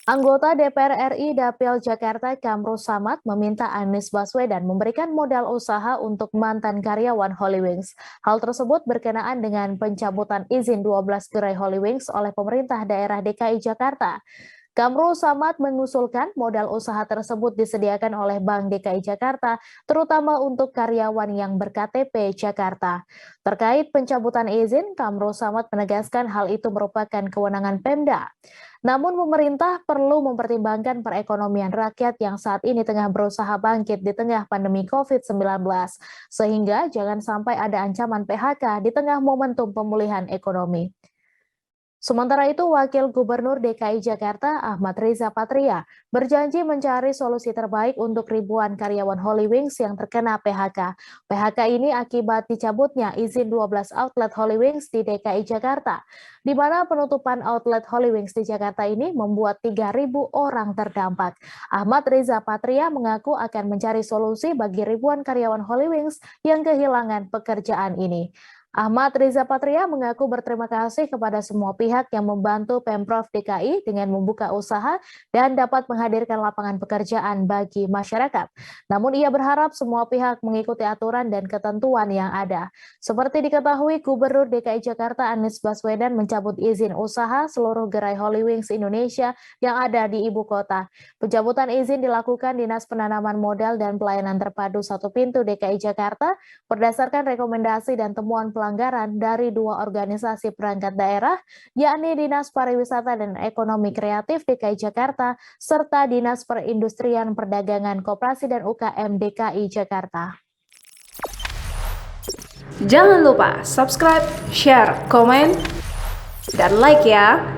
Anggota DPR RI Dapil Jakarta Kamru Samad meminta Anies Baswedan memberikan modal usaha untuk mantan karyawan Holywings. Hal tersebut berkenaan dengan pencabutan izin 12 gerai Holywings oleh pemerintah daerah DKI Jakarta. Kamru Samad mengusulkan modal usaha tersebut disediakan oleh Bank DKI Jakarta, terutama untuk karyawan yang berKTP Jakarta. Terkait pencabutan izin, Kamru Samad menegaskan hal itu merupakan kewenangan Pemda. Namun pemerintah perlu mempertimbangkan perekonomian rakyat yang saat ini tengah berusaha bangkit di tengah pandemi COVID-19, sehingga jangan sampai ada ancaman PHK di tengah momentum pemulihan ekonomi. Sementara itu, Wakil Gubernur DKI Jakarta Ahmad Riza Patria berjanji mencari solusi terbaik untuk ribuan karyawan Holywings yang terkena PHK. PHK ini akibat dicabutnya izin 12 outlet Holywings di DKI Jakarta, di mana penutupan outlet Holywings di Jakarta ini membuat 3.000 orang terdampak. Ahmad Riza Patria mengaku akan mencari solusi bagi ribuan karyawan Holywings yang kehilangan pekerjaan ini. Ahmad Riza Patria mengaku berterima kasih kepada semua pihak yang membantu Pemprov DKI dengan membuka usaha dan dapat menghadirkan lapangan pekerjaan bagi masyarakat. Namun ia berharap semua pihak mengikuti aturan dan ketentuan yang ada. Seperti diketahui, Gubernur DKI Jakarta Anies Baswedan mencabut izin usaha seluruh gerai Holywings Indonesia yang ada di ibu kota. Pencabutan izin dilakukan Dinas Penanaman Modal dan Pelayanan Terpadu Satu Pintu DKI Jakarta berdasarkan rekomendasi dan temuan pelanggaran dari dua organisasi perangkat daerah, yakni Dinas Pariwisata dan Ekonomi Kreatif DKI Jakarta, serta Dinas Perindustrian Perdagangan Koperasi dan UKM DKI Jakarta. Jangan lupa subscribe, share, komen, dan like ya!